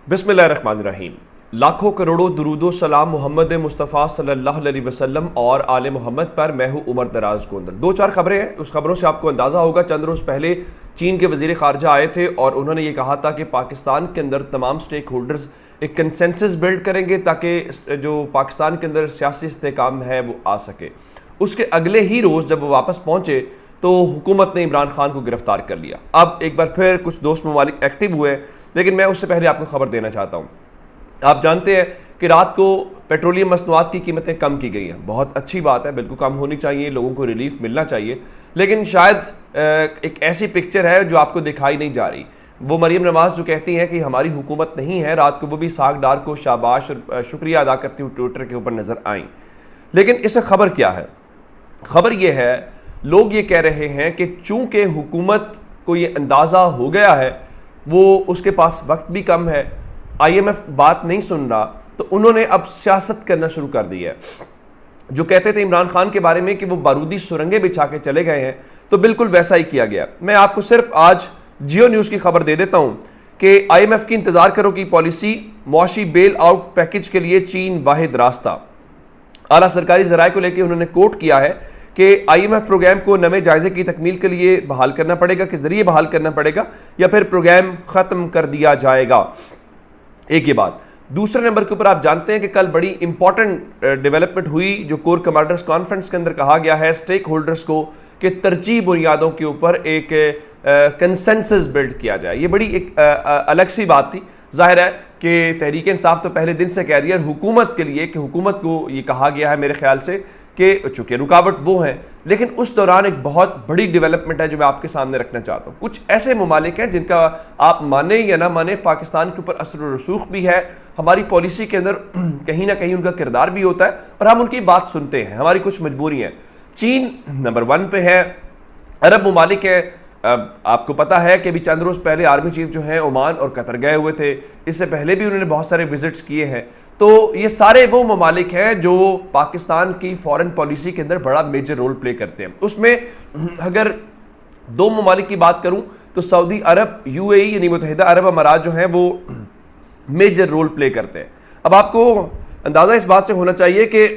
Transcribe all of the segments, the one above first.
बिस्मिल्लाहिर्रहमानिर्रहीम। लाखों करोड़ों दुरूदो सलाम मोहम्मद मुस्तफ़ा सल्लल्लाहु अलैहि वसल्लम और आले मोहम्मद पर। मैं हूँ उमर दराज गोंदल। दो चार खबरें हैं, उस खबरों से आपको अंदाज़ा होगा। चंद रोज़ पहले चीन के वज़ीर ख़ारजा आए थे और उन्होंने ये कहा था कि पाकिस्तान के अंदर तमाम स्टेक होल्डर्स एक कंसेंसस बिल्ड करेंगे ताकि जो पाकिस्तान के अंदर सियासी इस्तेहकाम है वो आ सके। उसके अगले ही रोज़ जब वो वापस पहुँचे तो हुकूमत ने इमरान खान को गिरफ्तार कर लिया। अब एक बार फिर कुछ दोस्त ममालिक एक्टिव हुए, लेकिन मैं उससे पहले आपको खबर देना चाहता हूँ। आप जानते हैं कि रात को पेट्रोलियम मसनूआत की कीमतें कम की गई हैं। बहुत अच्छी बात है, बिल्कुल कम होनी चाहिए, लोगों को रिलीफ मिलना चाहिए। लेकिन शायद एक ऐसी पिक्चर है जो आपको दिखाई नहीं जा रही। वो मरीम नवाज जो कहती हैं कि हमारी हुकूमत नहीं है, रात को वो भी साग डार को शाबाश और शुक्रिया अदा करती हुई ट्विटर के ऊपर नजर आई। लेकिन इससे खबर क्या है? खबर यह है, लोग ये कह रहे हैं कि चूंकि हुकूमत को ये अंदाज़ा हो गया है, वो उसके पास वक्त भी कम है, IMF बात नहीं सुन रहा, तो उन्होंने अब सियासत करना शुरू कर दी है। जो कहते थे इमरान खान के बारे में कि वो बारूदी सुरंगें बिछा के चले गए हैं, तो बिल्कुल वैसा ही किया गया। मैं आपको सिर्फ आज जियो न्यूज़ की खबर दे देता हूँ कि IMF की इंतजार करो की पॉलिसी, मुआशी बेल आउट पैकेज के लिए चीन वाहिद रास्ता। आला सरकारी जराये को लेकर उन्होंने कोट किया है कि IMF प्रोग्राम को नए जायजे की तकमील के लिए बहाल करना पड़ेगा, के जरिए बहाल करना पड़ेगा, या फिर प्रोग्राम खत्म कर दिया जाएगा। एक ये बात। दूसरे नंबर के ऊपर आप जानते हैं कि कल बड़ी इंपॉर्टेंट डेवलपमेंट हुई, जो कोर कमांडर्स कॉन्फ्रेंस के अंदर कहा गया है स्टेक होल्डर्स को कि तरजीह बुनियादों के ऊपर एक कंसेंसस बिल्ड किया जाए। ये बड़ी एक अलग सी बात थी। जाहिर है कि तहरीक इंसाफ तो पहले दिन से कह रही है हुकूमत के लिए कि हुकूमत को ये कहा गया है मेरे ख्याल से कि चूंकि रुकावट वो हैं, लेकिन उस दौरान एक बहुत बड़ी डेवलपमेंट है जो मैं आपके सामने रखना चाहता हूँ। कुछ ऐसे ममालिक हैं जिनका आप माने या ना माने पाकिस्तान के ऊपर असर रसूख भी है, हमारी पॉलिसी के अंदर कहीं ना कहीं उनका किरदार भी होता है और हम उनकी बात सुनते हैं। हमारी कुछ मजबूरी हैं। चीन नंबर 1 पे है, अरब ममालिक है। आपको पता है कि अभी चंद रोज पहले आर्मी चीफ जो हैं ओमान और कतर गए हुए थे, इससे पहले भी उन्होंने बहुत सारे विजिट्स किए हैं। तो ये सारे वो ममालिक हैं जो पाकिस्तान की फॉरेन पॉलिसी के अंदर बड़ा मेजर रोल प्ले करते हैं। उसमें अगर 2 ममालिक की बात करूं तो सऊदी अरब, UAE यानी मुत्तहिदा अरब अमारात जो हैं वो मेजर रोल प्ले करते हैं। अब आपको अंदाज़ा इस बात से होना चाहिए कि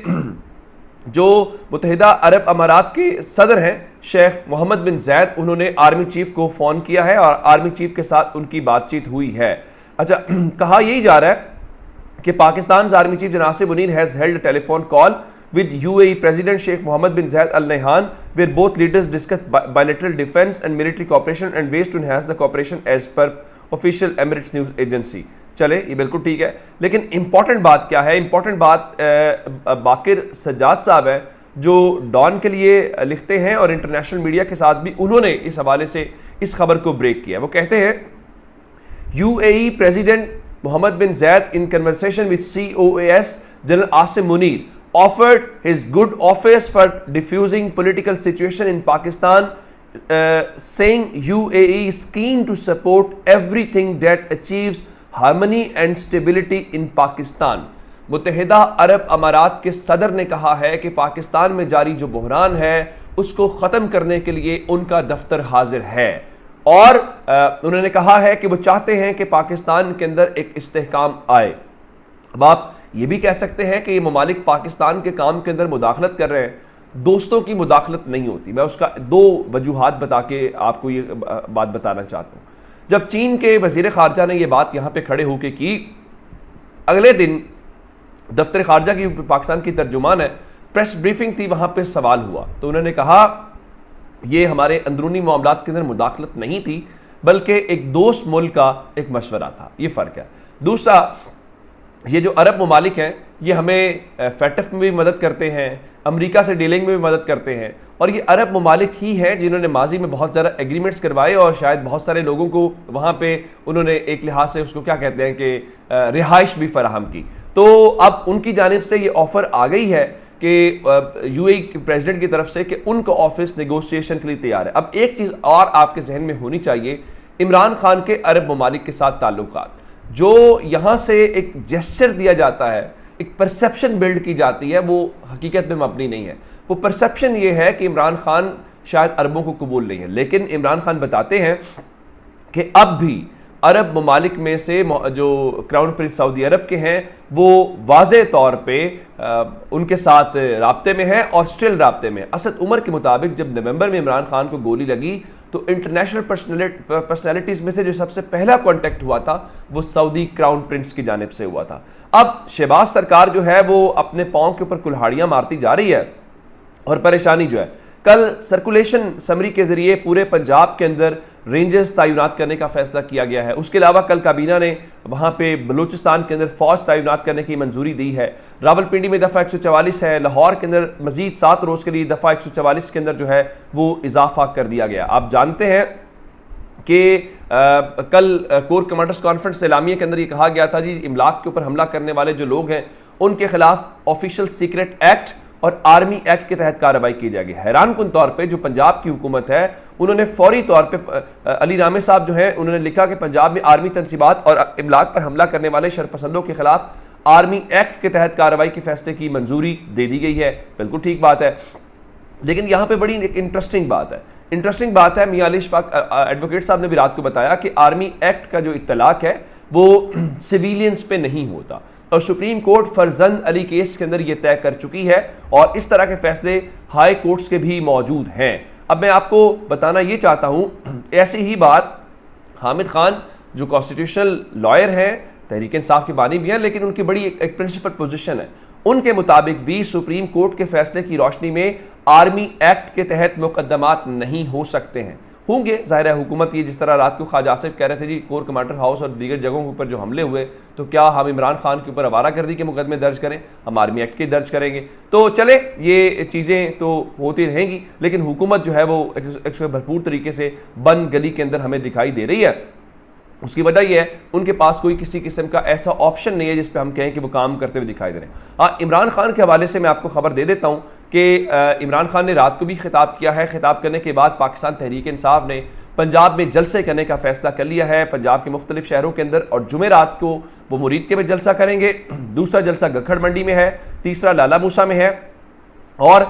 जो मुत्तहिदा अरब अमारात के सदर हैं शेख मोहम्मद बिन जैद, उन्होंने आर्मी चीफ को फ़ोन किया है और आर्मी चीफ के साथ उनकी बातचीत हुई है। अच्छा, कहा यही जा रहा है कि पाकिस्तान आर्मी चीफ जनासिब Munir has held telephone call with UAE President Sheikh Mohammed bin Zayed Al Nahyan, where both leaders discussed bilateral defense and military cooperation and ways to enhance the cooperation as per official Emirates News Agency। चले, ये बिल्कुल ठीक है, लेकिन important बात क्या है? Important बात बाकिर सज्जाद साहब है जो डॉन के लिए लिखते हैं और इंटरनेशनल मीडिया के साथ भी उन्होंने इस हवाले से इस खबर को ब्रेक किया। वो कहते हैं UAE President Mohammed bin Zayed in conversation with COAS General Asim Munir offered his good office for diffusing political situation in Pakistan, saying UAE is keen to support everything that achieves harmony and stability in Pakistan। मुत्तहिदा अरब अमारात के सदर ने कहा है कि पाकिस्तान में जारी जो बहरान है उसको ख़त्म करने के लिए उनका दफ्तर हाजिर है और उन्होंने कहा है कि वो चाहते हैं कि पाकिस्तान के अंदर एक इस्तेहकाम आए। अब आप ये भी कह सकते हैं कि ये ममालिक पाकिस्तान के काम के अंदर मुदाखलत कर रहे हैं। दोस्तों की मुदाखलत नहीं होती। मैं उसका 2 वजूहात बता के आपको ये बात बताना चाहता हूँ। जब चीन के वज़ीर ख़ारजा ने ये बात यहाँ पे खड़े होके की, अगले दिन दफ्तर ख़ारजा की पाकिस्तान की तर्जुमान है, प्रेस ब्रीफिंग थी, वहाँ पे सवाल हुआ तो उन्होंने कहा ये हमारे अंदरूनी मामलात के अंदर मुदाखलत नहीं थी, बल्कि एक दोस्त मुल्क का एक मशवरा था। ये फ़र्क है। दूसरा, ये जो अरब ममालिक हैं ये हमें FATF में भी मदद करते हैं, अमेरिका से डीलिंग में भी मदद करते हैं, और ये अरब ममालिक ही हैं जिन्होंने माजी में बहुत ज़्यादा एग्रीमेंट्स करवाए और शायद बहुत सारे लोगों को वहाँ पे उन्होंने एक लिहाज से उसको क्या कहते हैं कि रिहाइश भी फराहम की। तो अब उनकी जानिब से ये ऑफ़र आ गई है कि UAE के प्रेसिडेंट की तरफ से कि उनका ऑफिस नेगोशिएशन के लिए तैयार है। अब एक चीज़ और आपके जहन में होनी चाहिए, इमरान खान के अरब ममालिक के साथ ताल्लुकात, जो यहाँ से एक जेस्चर दिया जाता है, एक परसेप्शन बिल्ड की जाती है, वो हकीकत में मबनी नहीं है। वो परसेप्शन ये है कि इमरान खान शायद अरबों को कबूल नहीं है, लेकिन इमरान खान बताते हैं कि अब भी अरब ममालिक में से जो क्राउन प्रिंस सऊदी अरब के हैं वो वाज़े तौर पे उनके साथ राब्ते में है और स्टिल राब्ते में। असद उमर के मुताबिक जब नवंबर में इमरान खान को गोली लगी तो इंटरनेशनल पर्सनैलिटीज़ में से जो सबसे पहला कॉन्टेक्ट हुआ था वो सऊदी क्राउन प्रिंस की जानिब से हुआ था। अब शहबाज सरकार जो है वो अपने पाँव के ऊपर कुल्हाड़ियाँ मारती जा रही है और परेशानी जो है, कल सर्कुलेशन समरी के जरिए पूरे पंजाब के अंदर रेंजर्स तैनात करने का फैसला किया गया है। उसके अलावा कल काबीना ने वहाँ पे बलूचिस्तान के अंदर फौज तैनात करने की मंजूरी दी है। रावलपिंडी में दफ़ा 144 है, लाहौर के अंदर मजीद 7 रोज़ के लिए दफ़ा 144 के अंदर जो है वो इजाफा कर दिया गया। आप जानते हैं कि कल कोर कमांडर्स कॉन्फ्रेंस एलामिया के अंदर ये कहा गया था जी इमलाक के ऊपर हमला करने वाले जो लोग हैं उनके खिलाफ ऑफिशियल सीक्रेट एक्ट और आर्मी एक्ट के तहत कार्रवाई की जाएगी। हैरान कुन तौर पे जो पंजाब की हुकूमत है उन्होंने फौरी तौर पे अली रामे साहब जो है उन्होंने लिखा कि पंजाब में आर्मी तंसीबात और इमलाक पर हमला करने वाले शरपसंदों के खिलाफ आर्मी एक्ट के तहत कार्रवाई के फैसले की मंजूरी दे दी गई है। बिल्कुल ठीक बात है, लेकिन यहाँ पे बड़ी एक इंटरेस्टिंग बात है। मियां अली इशफाक एडवोकेट साहब ने भी रात को बताया कि आर्मी एक्ट का जो इत्तलाक है वो सिविलियंस पे नहीं होता और सुप्रीम कोर्ट फरजंद अली केस के अंदर यह तय कर चुकी है और इस तरह के फैसले हाई कोर्ट्स के भी मौजूद हैं। अब मैं आपको बताना ये चाहता हूं, ऐसी ही बात हामिद खान जो कॉन्स्टिट्यूशनल लॉयर हैं, तहरीक इंसाफ के बानी भी हैं, लेकिन उनकी बड़ी एक प्रिंसिपल पोजीशन है। उनके मुताबिक भी सुप्रीम कोर्ट के फैसले की रोशनी में आर्मी एक्ट के तहत मुकदमात नहीं हो सकते हैं। होंगे, जाहिर है हुकूमत ये जिस तरह रात को ख्वाजा आसिफ कह रहे थे जी कोर कमांडर हाउस और दीगर जगहों के ऊपर जो हमले हुए तो क्या हम इमरान खान के ऊपर आवारागर्दी के मुकदमे दर्ज करें, हम आर्मी एक्ट के दर्ज करेंगे। तो चले ये चीज़ें तो होती रहेंगी, लेकिन हुकूमत जो है वो एक भरपूर तरीके से बंद गली के अंदर हमें दिखाई दे रही है। उसकी वजह यह है उनके पास कोई किसी किस्म का ऐसा ऑप्शन नहीं है जिस पे हम कहें कि वो काम करते हुए दिखाई दे रहे हैं। हाँ, इमरान खान के हवाले से मैं आपको खबर दे देता हूँ कि इमरान खान ने रात को भी खिताब किया है। खिताब करने के बाद पाकिस्तान तहरीक इंसाफ ने पंजाब में जलसे करने का फैसला कर लिया है पंजाब के मुख्तलिफ शहरों के अंदर, और जुमेरात को वो मुरीद के में जलसा करेंगे, दूसरा जलसा गखड़ मंडी में है, तीसरा लाला मूसा में है और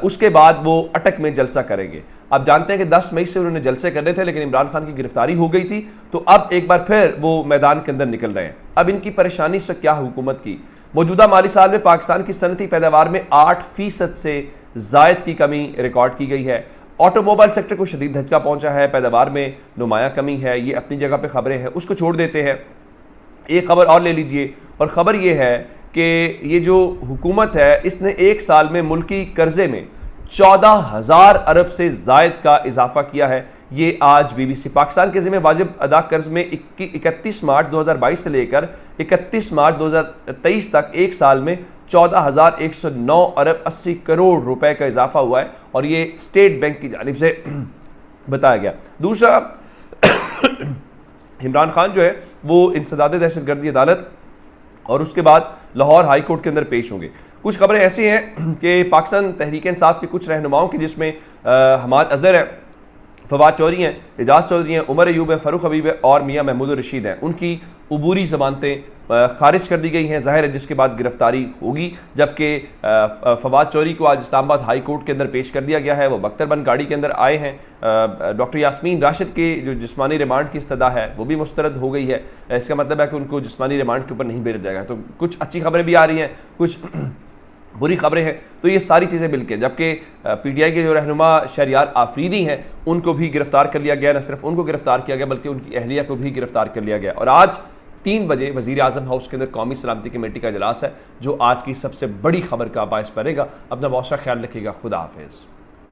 उसके बाद वो अटक में जलसा करेंगे। आप जानते हैं कि 10 मई से उन्होंने जलसे करने थे लेकिन इमरान खान की गिरफ्तारी हो गई थी, तो अब एक बार फिर वो मैदान के अंदर निकल रहे हैं। अब इनकी परेशानी से क्या हुकूमत की, मौजूदा माली साल में पाकिस्तान की सनती पैदावार में 8% से जायद की कमी रिकॉर्ड की गई है। ऑटोमोबाइल सेक्टर को शदीद धचका पहुंचा है, पैदावार में नुमाया कमी है। ये अपनी जगह पे खबरें हैं, उसको छोड़ देते हैं। एक खबर और ले लीजिए, और ख़बर ये है कि ये जो हुकूमत है इसने एक साल में मुल्की कर्जे में 14,000 अरब से जायद का इजाफा किया है। ये आज BBC पाकिस्तान के ज़िम्मे वाजिब अदा कर्ज में 31 मार्च 2022 से लेकर 31 मार्च 2023 तक एक साल में 14,109 अरब 80 करोड़ रुपए का इजाफा हुआ है, और ये स्टेट बैंक की जानिब से बताया गया। दूसरा, इमरान खान जो है वो इंसदाद दहशतगर्दी अदालत और उसके बाद लाहौर हाई कोर्ट के अंदर पेश होंगे। कुछ खबरें ऐसी हैं कि पाकिस्तान तहरीक इंसाफ के कुछ रहनुमाओं की, जिसमें हमाद अजहर है, फवाद चौधरी हैं, एजाज चौधरी हैं, उमर अयूब है, फ़ारूक हबीब है और मियां महमूद रशीद हैं, उनकी अबूरी ज़मानतें खारिज कर दी गई हैं, ज़ाहिर है जिसके बाद गिरफ्तारी होगी। जबकि फवाद चौधरी को आज इस्लामाबाद हाई कोर्ट के अंदर पेश कर दिया गया है। वो बख्तरबंद गाड़ी के अंदर आए हैं। डॉक्टर यास्मीन राशिद के जो जिस्मानी रिमांड की इस्तदा है वो भी मुस्तरद हो गई है। इसका मतलब है कि उनको जिस्मानी रिमांड के ऊपर नहीं भेजा जाएगा। तो कुछ अच्छी खबरें भी आ रही हैं, कुछ बुरी खबरें हैं, तो ये सारी चीज़ें मिलकर, जबकि PTI के जो रहनुमा शहरियार आफरीदी हैं उनको भी गिरफ्तार कर लिया गया। न सिर्फ उनको गिरफ्तार किया गया बल्कि उनकी अहलिया को भी गिरफ्तार कर लिया गया। और आज 3 बजे वज़ीर आज़म हाउस के अंदर कौमी सलामती कमेटी का इजलास है, जो आज की सबसे बड़ी खबर का बायस बनेगा। अपना बहुत सा ख्याल रखिएगा। खुदा हाफिज़।